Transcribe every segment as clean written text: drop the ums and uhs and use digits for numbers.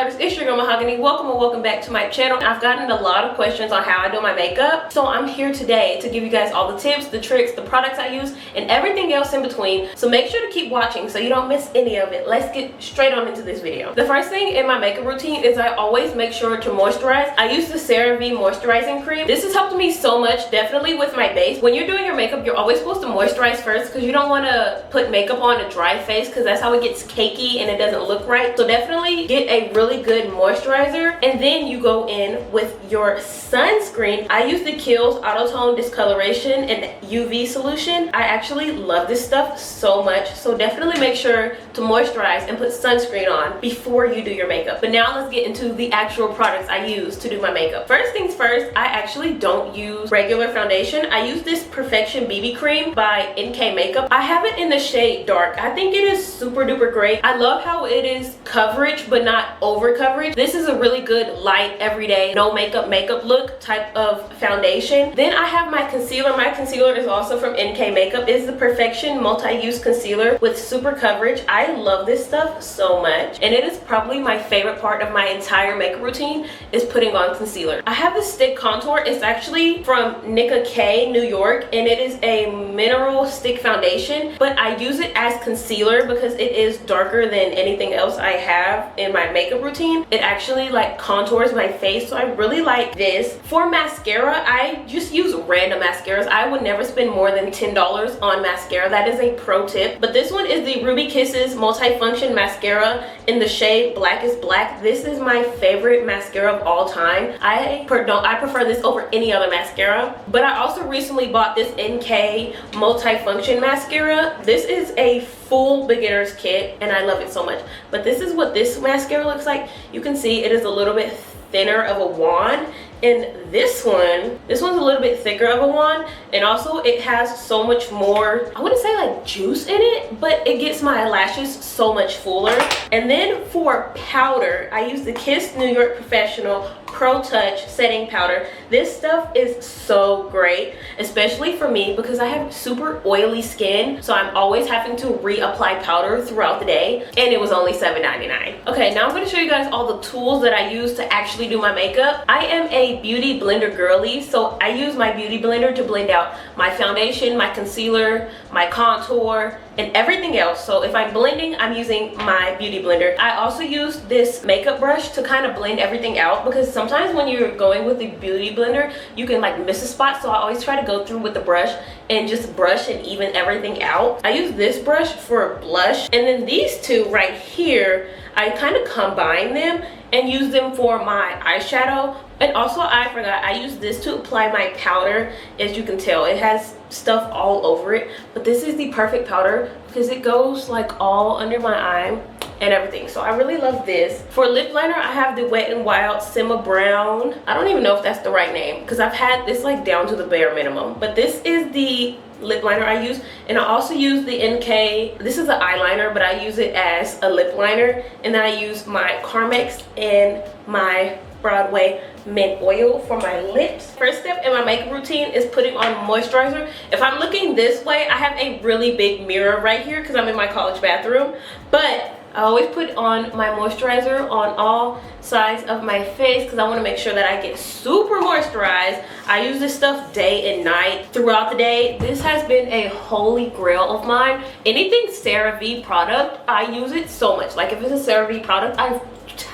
subscribers, it's your girl Mahogany. Welcome and welcome back to my channel. I've gotten a lot of questions on how I do my makeup, so I'm here today to give you guys all the tips, the tricks, the products I use, and everything else in between. So make sure to keep watching so you don't miss any of it. Let's get straight on into this video. The first thing in my makeup routine is I always make sure to moisturize. I use the CeraVe moisturizing cream. This has helped me so much, definitely with my base. When you're doing your makeup, you're always supposed to moisturize first because you don't want to put makeup on a dry face because that's how it gets cakey and it doesn't look right. So definitely get a really good moisturizer, and then you go in with your sunscreen. I use the Kiehl's Auto Tone Discoloration and UV solution. I actually love this stuff so much, so definitely make sure to moisturize and put sunscreen on before you do your makeup. But now let's get into the actual products I use to do my makeup. First things first, I actually don't use regular foundation. I use this Perfection BB cream by NK Makeup. I have it in the shade dark. I think it is super duper great. I love how it is coverage but not over coverage. This is a really good light everyday no makeup look type of foundation. Then I have my concealer. My concealer is also from NK Makeup. It's the Perfection multi-use concealer with super coverage. I love this stuff so much, and it is probably my favorite part of my entire makeup routine is putting on concealer. I have the stick contour. It's actually from Nicka K, New York, and it is a mineral stick foundation, but I use it as concealer because it is darker than anything else I have in my makeup routine. It actually like contours my face, so I really like this. For mascara, I just use random mascaras. I would never spend more than $10 on mascara. That is a pro tip. But this one is the Ruby Kisses multifunction mascara in the shade Black is Black. This is my favorite mascara of all time. I prefer this over any other mascara. But I also recently bought this NK multifunction mascara. This is a full beginner's kit and I love it so much. But this is what this mascara looks like. You can see it is a little bit thinner of a wand, and this one's a little bit thicker of a wand, and also it has so much more, I wouldn't say like juice in it, but it gets my lashes so much fuller. And then for powder, I use the Kiss New York Professional Pro Touch setting powder. This stuff is so great, especially for me because I have super oily skin, so I'm always having to reapply powder throughout the day, and it was only $7.99. Okay, now I'm going to show you guys all the tools that I use to actually do my makeup. I am a beauty blender girly, so I use my beauty blender to blend out my foundation, my concealer, my contour, and everything else. So if I'm blending, I'm using my beauty blender. I also use this makeup brush to kind of blend everything out because sometimes when you're going with the beauty blender, you can like miss a spot. So I always try to go through with the brush and just brush and even everything out. I use this brush for blush, and then these two right here, I kind of combine them and use them for my eyeshadow. And also I forgot, I use this to apply my powder. As you can tell, it has stuff all over it, but this is the perfect powder because it goes like all under my eye and everything. So I really love this. For lip liner, I have the Wet n Wild Simma Brown. I don't even know if that's the right name because I've had this like down to the bare minimum, but this is the lip liner I use. And I also use the NK, this is an eyeliner, but I use it as a lip liner. And then I use my Carmex and my Broadway mint oil for my lips. First step in my makeup routine is putting on moisturizer. If I'm looking this way, I have a really big mirror right here because I'm in my college bathroom, but I always put on my moisturizer on all sides of my face because I want to make sure that I get super moisturized. I use this stuff day and night throughout the day. This has been a holy grail of mine. Anything CeraVe product, I use it so much. Like if it's a CeraVe product, I've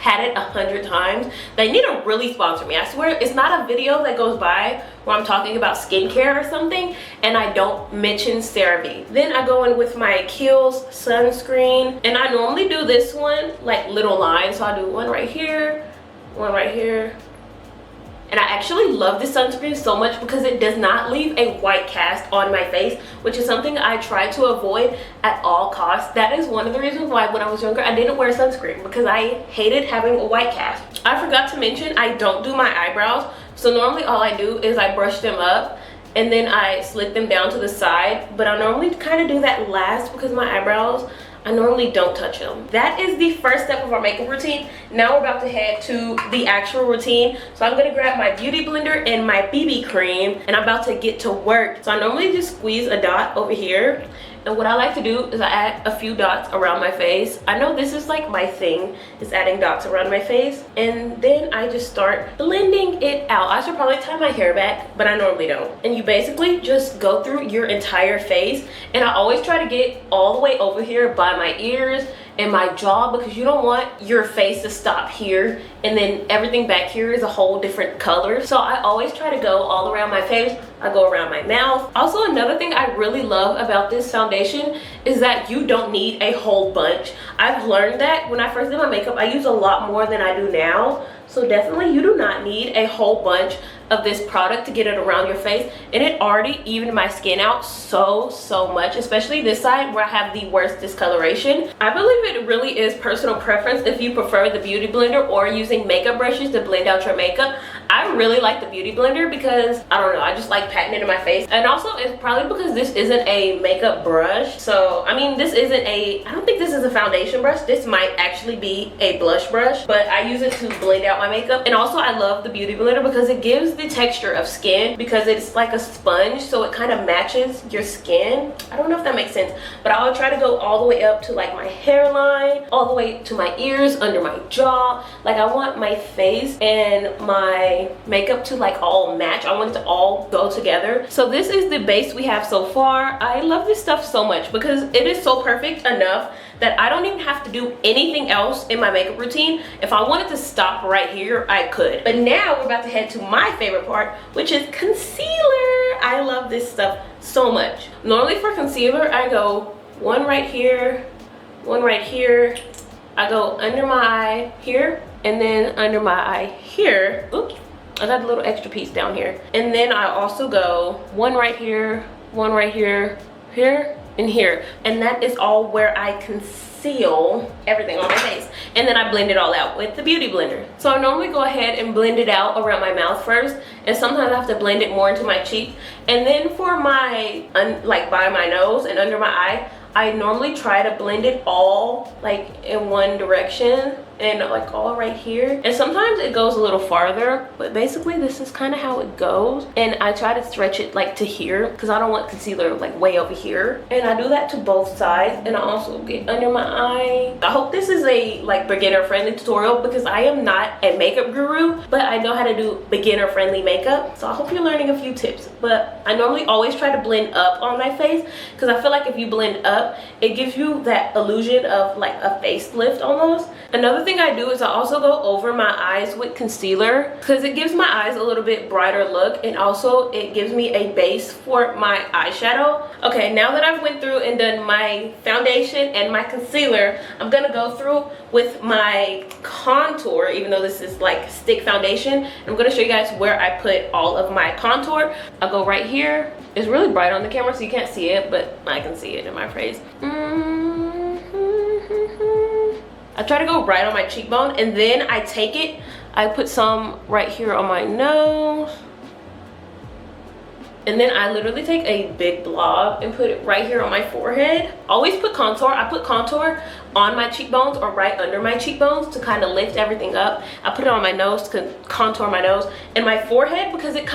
had it 100 times. They need to really sponsor me. I swear it's not a video that goes by where I'm talking about skincare or something and I don't mention CeraVe. Then I go in with my Kiehl's sunscreen, and I normally do this one like little lines. So I do one right here, one right here. And I actually love this sunscreen so much because it does not leave a white cast on my face, which is something I try to avoid at all costs. That is one of the reasons why when I was younger I didn't wear sunscreen, because I hated having a white cast. I forgot to mention I don't do my eyebrows. So normally all I do is I brush them up and then I slit them down to the side. But I normally kind of do that last because my eyebrows, I normally don't touch them. That is the first step of our makeup routine. Now we're about to head to the actual routine. So I'm gonna grab my beauty blender and my BB cream, and I'm about to get to work. So I normally just squeeze a dot over here, And what I like to do is I add a few dots around my face. I know this is like my thing, is adding dots around my face. And then I just start blending it out. I should probably tie my hair back, but I normally don't. And you basically just go through your entire face. And I always try to get all the way over here by my ears and my jaw, because you don't want your face to stop here and then everything back here is a whole different color. So I always try to go all around my face. I go around my mouth. Also, another thing I really love about this foundation is that you don't need a whole bunch. I've learned that when I first did my makeup, I use a lot more than I do now. So definitely you do not need a whole bunch of this product to get it around your face, and it already evened my skin out so much, especially this side where I have the worst discoloration. I believe it really is personal preference if you prefer the beauty blender or using makeup brushes to blend out your makeup. I really like the beauty blender because I don't know, I just like patting it in my face. And also it's probably because this isn't a makeup brush. So I mean, this isn't a, I don't think this is a foundation brush. This might actually be a blush brush, but I use it to blend out my makeup. And also I love the beauty blender because it gives the texture of skin, because it's like a sponge, so it kind of matches your skin. I don't know if that makes sense, but I'll try to go all the way up to like my hairline, all the way to my ears, under my jaw. Like I want my face and my makeup to like all match. I want it to all go together. So this is the base we have so far. I love this stuff so much because it is so perfect enough that I don't even have to do anything else in my makeup routine. If I wanted to stop right here, I could. But now we're about to head to my favorite part, which is concealer. I love this stuff so much. Normally for concealer, I go one right here, one right here. I go under my eye here, and then under my eye here. Oops, I got a little extra piece down here. And then I also go one right here, here, and here. And that is all where I conceal everything on my face. And then I blend it all out with the beauty blender. So I normally go ahead and blend it out around my mouth first, and sometimes I have to blend it more into my cheek. And then for my, like by my nose and under my eye, I normally try to blend it all like in one direction, and like all right here. And sometimes it goes a little farther, but basically this is kind of how it goes. And I try to stretch it like to here because I don't want concealer like way over here. And I do that to both sides, and I also get under my eye. I hope this is a like beginner friendly tutorial because I am not a makeup guru, but I know how to do beginner friendly makeup. So I hope you're learning a few tips. But I normally always try to blend up on my face because I feel like if you blend up, it gives you that illusion of like a facelift almost. Another thing I do is I also go over my eyes with concealer because it gives my eyes a little bit brighter look, and also it gives me a base for my eyeshadow. Okay, now that I've went through and done my foundation and my concealer, I'm gonna go through with my contour, even though this is like stick foundation. I'm gonna show you guys where I put all of my contour. I'll go right here. It's really bright on the camera so you can't see it, but I can see it in my face. I try to go right on my cheekbone, and then I take it, I put some right here on my nose, and then I literally take a big blob and put it right here on my forehead. Always put contour. I put contour on my cheekbones or right under my cheekbones to kind of lift everything up. I put it on my nose to contour my nose and my forehead because it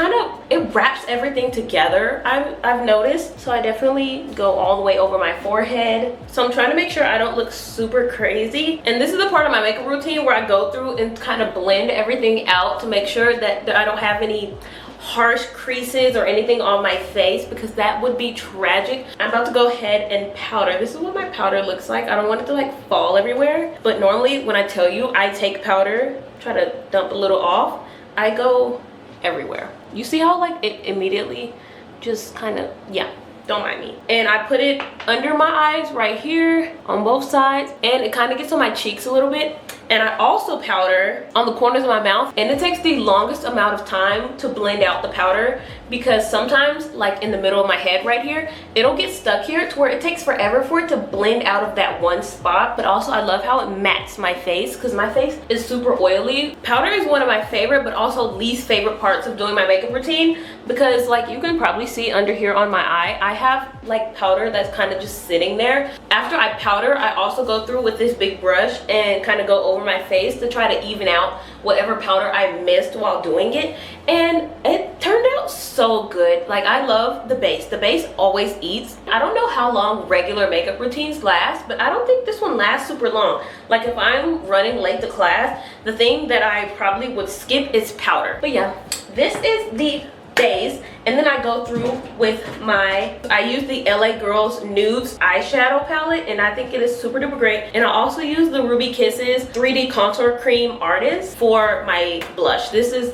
wraps everything together, I've noticed. So I definitely go all the way over my forehead. So I'm trying to make sure I don't look super crazy. And this is the part of my makeup routine where I go through and kind of blend everything out to make sure that I don't have any harsh creases or anything on my face, because that would be tragic. I'm about to go ahead and powder. This is what my powder looks like. I don't want it to like fall everywhere, but normally when I tell you I take powder, try to dump a little off, I go everywhere. You see how like it immediately just kind of, yeah, don't mind me. And I put it under my eyes right here on both sides, and it kind of gets on my cheeks a little bit. And I also powder on the corners of my mouth, and it takes the longest amount of time to blend out the powder because sometimes like in the middle of my head right here, it'll get stuck here to where it takes forever for it to blend out of that one spot. But also I love how it mattes my face because my face is super oily. Powder is one of my favorite but also least favorite parts of doing my makeup routine because like you can probably see under here on my eye, I have like powder that's kind of just sitting there. After I powder, I also go through with this big brush and kind of go over my face to try to even out whatever powder I missed while doing it, and it turned out so good. Like, I love the base. The base always eats. I don't know how long regular makeup routines last, but I don't think this one lasts super long. Like, if I'm running late to class, the thing that I probably would skip is powder. But yeah, this is the base, and then I go through with I use the LA Girls Nudes eyeshadow palette, and I think it is super duper great. And I also use the Ruby Kisses 3D Contour Cream Artist for my blush. This is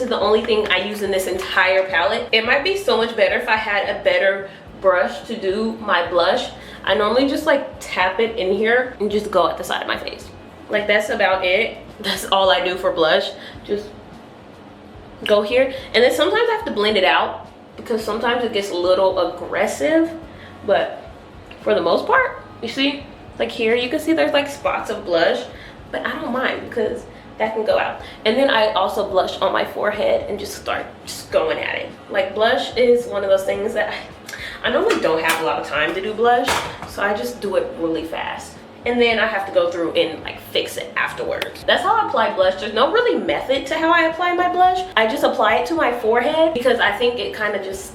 the only thing I use in this entire palette. It might be so much better if I had a better brush to do my blush. I normally just like tap it in here and just go at the side of my face. Like, that's about it. That's all I do for blush. Just go here, and then sometimes I have to blend it out because sometimes it gets a little aggressive, but for the most part, you see, like here you can see there's like spots of blush, but I don't mind because that can go out. And then I also blush on my forehead and just start going at it. Like, blush is one of those things that I normally don't have a lot of time to do blush, so I just do it really fast. And then I have to go through and like fix it afterwards. That's how I apply blush. There's no really method to how I apply my blush. I just apply it to my forehead because I think it kind of just,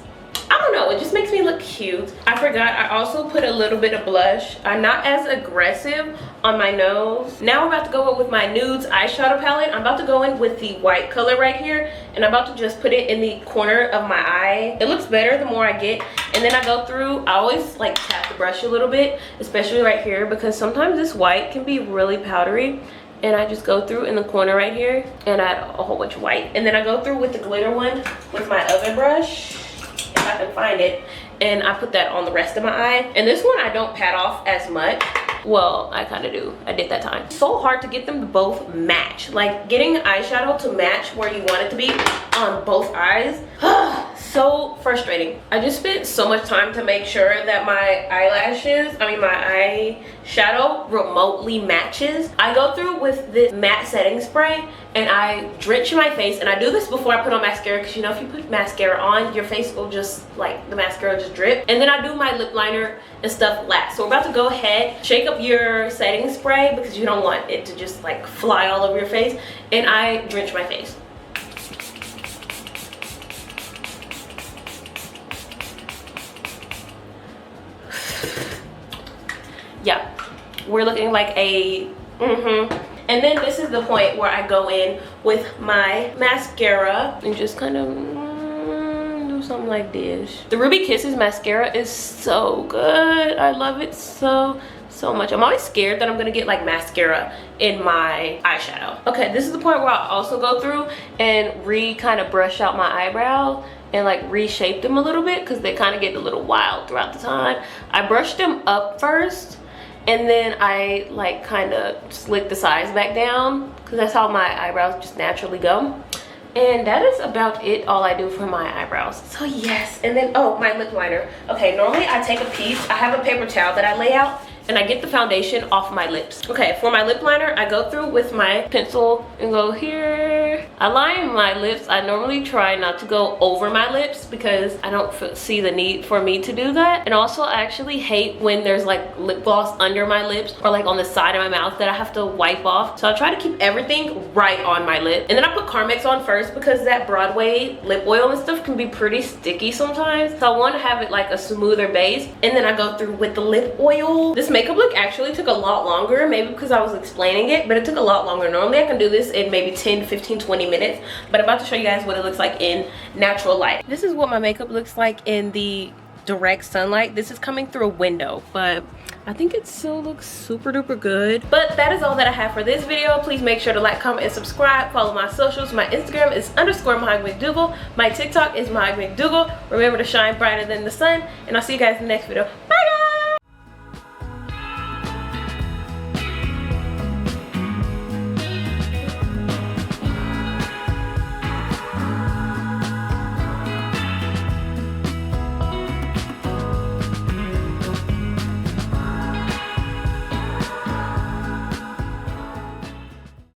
I don't know, it just makes me look cute. I forgot, I also put a little bit of blush. I'm not as aggressive on my nose. Now I'm about to go in with my Nudes eyeshadow palette. I'm about to go in with the white color right here, and I'm about to just put it in the corner of my eye. It looks better the more I get. And then I go through, I always like tap the brush a little bit, especially right here, because sometimes this white can be really powdery. And I just go through in the corner right here and add a whole bunch of white. And then I go through with the glitter one with my oven brush, if I can find it, and I put that on the rest of my eye. And this one I don't pat off as much. Well, I kind of do. I did that time. So hard to get them to both match. Like, getting eyeshadow to match where you want it to be on both eyes. So frustrating. I just spent so much time to make sure that my eyelashes, my eyeshadow remotely matches. I go through with this matte setting spray and I drench my face, and I do this before I put on mascara because, you know, if you put mascara on, your face will just, like, the mascara just drip. And then I do my lip liner and stuff last. So we're about to go ahead, shake up your setting spray because you don't want it to just like fly all over your face, and I drench my face. Yeah, we're looking like a And then this is the point where I go in with my mascara and just kind of do something like this. The Ruby Kisses mascara is so good. I love it so much. I'm always scared that I'm gonna get like mascara in my eyeshadow. Okay, this is the point where I also go through and kind of brush out my eyebrows and like reshape them a little bit because they kind of get a little wild throughout the time. I brush them up first, and then I like kind of slick the sides back down because that's how my eyebrows just naturally go. And that is about it, all I do for my eyebrows. So yes, and then, oh, my lip liner. Okay, normally I take a piece, I have a paper towel that I lay out, and I get the foundation off my lips. Okay, for my lip liner, I go through with my pencil and go here. I line my lips. I normally try not to go over my lips because I don't see the need for me to do that. And also, I actually hate when there's like lip gloss under my lips or like on the side of my mouth that I have to wipe off. So I try to keep everything right on my lip. And then I put Carmex on first because that Broadway lip oil and stuff can be pretty sticky sometimes. So I want to have it like a smoother base. And then I go through with the lip oil. This makeup look actually took a lot longer, maybe because I was explaining it, but it took a lot longer. Normally I can do this in maybe 10, 15, 20 minutes, but I'm about to show you guys what it looks like in natural light. This is what my makeup looks like in the direct sunlight. This is coming through a window, but I think it still looks super duper good. But that is all that I have for this video. Please make sure to like, comment, and subscribe. Follow my socials. My Instagram is _MahoganyMcDougal. My TikTok is MahoganyMcDougal. Remember to shine brighter than the sun, and I'll see you guys in the next video. Bye guys!